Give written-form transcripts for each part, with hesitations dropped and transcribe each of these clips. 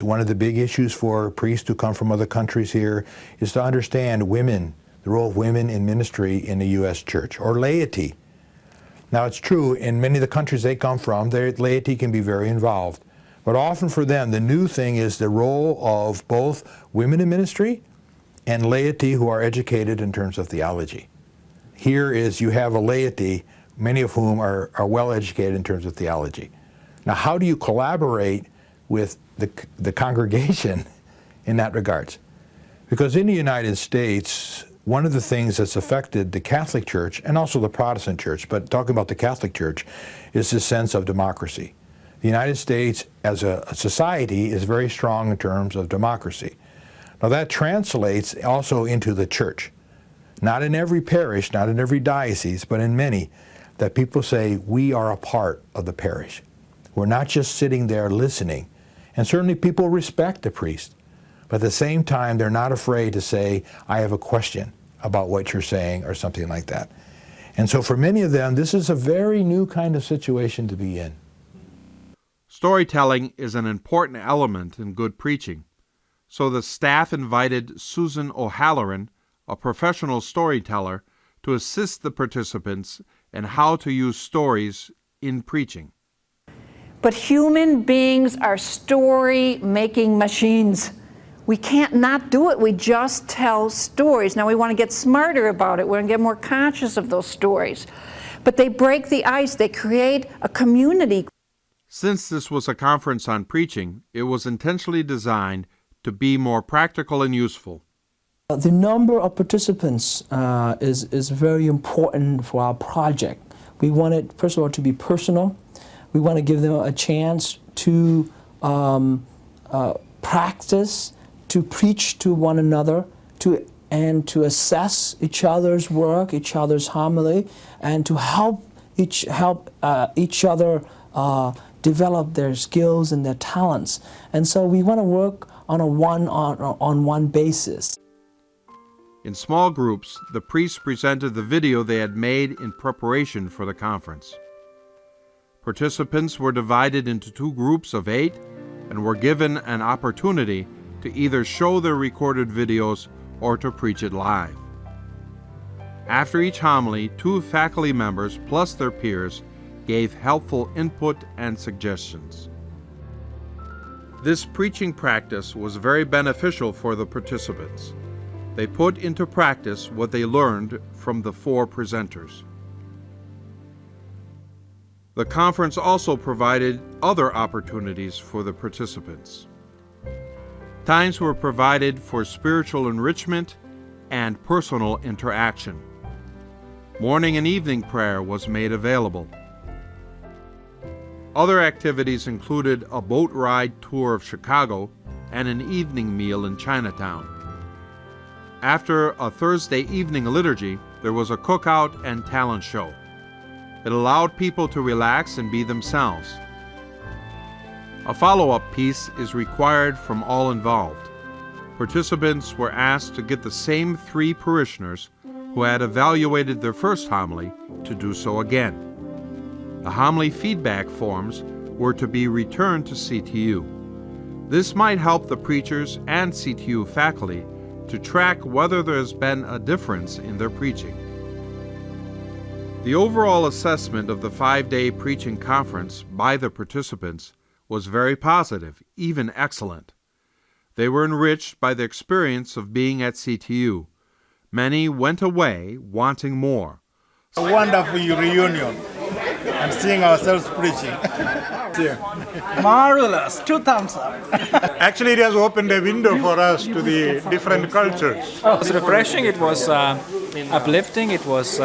One of the big issues for priests who come from other countries here is to understand women, the role of women in ministry in the U.S. church, or laity. Now it's true, in many of the countries they come from, their laity can be very involved. But often for them, the new thing is the role of both women in ministry and laity who are educated in terms of theology. Here is, you have a laity, many of whom are well educated in terms of theology. Now how do you collaborate with the congregation in that regards? Because in the United States, one of the things that's affected the Catholic Church, and also the Protestant Church, but talking about the Catholic Church, is this sense of democracy. The United States as a society is very strong in terms of democracy. Now that translates also into the church. Not in every parish, not in every diocese, but in many, that people say, we are a part of the parish. We're not just sitting there listening. And certainly people respect the priest, but at the same time, they're not afraid to say, I have a question about what you're saying, or something like that. And so for many of them, this is a very new kind of situation to be in. Storytelling is an important element in good preaching, so the staff invited Susan O'Halloran, a professional storyteller, to assist the participants in how to use stories in preaching. But human beings are story-making machines. We can't not do it. We just tell stories. Now we want to get smarter about it. We want to get more conscious of those stories. But they break the ice. They create a community. Since this was a conference on preaching, it was intentionally designed to be more practical and useful. The number of participants is very important for our project. We want it, first of all, to be personal. We want to give them a chance to practice, to preach to one another, and to assess each other's work, each other's homily, and to help each other develop their skills and their talents. And so we want to work on a one-on-one basis. In small groups, the priests presented the video they had made in preparation for the conference. Participants were divided into 2 groups of 8 and were given an opportunity to either show their recorded videos or to preach it live. After each homily, 2 faculty members plus their peers gave helpful input and suggestions. This preaching practice was very beneficial for the participants. They put into practice what they learned from the 4 presenters. The conference also provided other opportunities for the participants. Times were provided for spiritual enrichment and personal interaction. Morning and evening prayer was made available. Other activities included a boat ride tour of Chicago and an evening meal in Chinatown. After a Thursday evening liturgy, there was a cookout and talent show. It allowed people to relax and be themselves. A follow-up piece is required from all involved. Participants were asked to get the same 3 parishioners who had evaluated their first homily to do so again. The homily feedback forms were to be returned to CTU. This might help the preachers and CTU faculty to track whether there's been a difference in their preaching. The overall assessment of the 5-day preaching conference by the participants was very positive, even excellent. They were enriched by the experience of being at CTU. Many went away wanting more. A wonderful reunion and seeing ourselves preaching. Marvelous, 2 thumbs up. Actually, it has opened a window for us to the different cultures. It was refreshing, it was uplifting, it was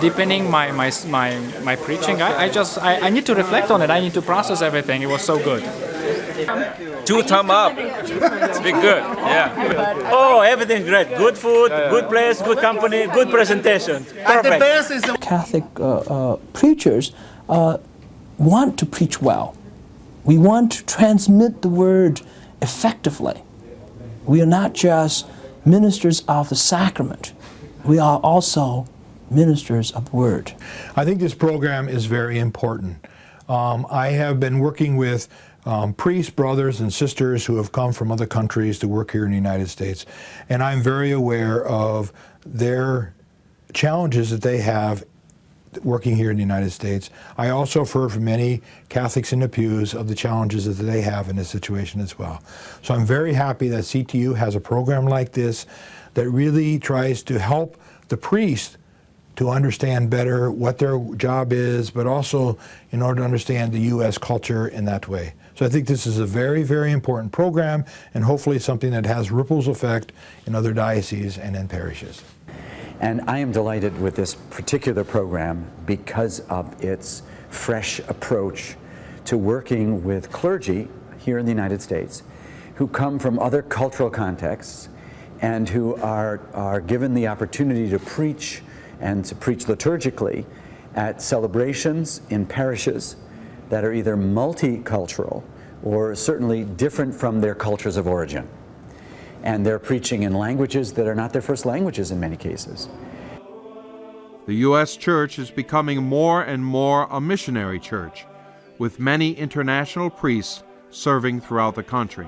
deepening my preaching. I need to reflect on it, I need to process everything, it was so good. 2 thumbs up. It's been good, yeah. Oh, everything great. Good food, good place, good company, good presentation. Perfect. Catholic preachers want to preach well. We want to transmit the word effectively. We are not just ministers of the sacrament. We are also ministers of the word. I think this program is very important. I have been working with priests, brothers, and sisters who have come from other countries to work here in the United States. And I'm very aware of their challenges that they have working here in the United States. I also have heard from many Catholics in the pews of the challenges that they have in this situation as well. So I'm very happy that CTU has a program like this that really tries to help the priest to understand better what their job is, but also in order to understand the U.S. culture in that way. So I think this is a very, very important program, and hopefully something that has ripples effect in other dioceses and in parishes. And I am delighted with this particular program because of its fresh approach to working with clergy here in the United States who come from other cultural contexts and who are given the opportunity to preach and to preach liturgically at celebrations in parishes that are either multicultural or certainly different from their cultures of origin. And they're preaching in languages that are not their first languages in many cases. The U.S. Church is becoming more and more a missionary church, with many international priests serving throughout the country.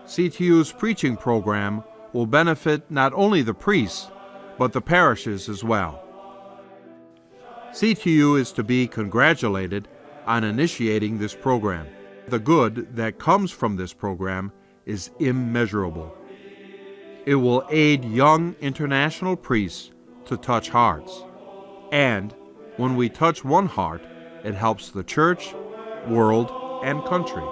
CTU's preaching program will benefit not only the priests, but the parishes as well. CTU is to be congratulated on initiating this program. The good that comes from this program is immeasurable. It will aid young international priests to touch hearts. And when we touch one heart, it helps the church, world, and country.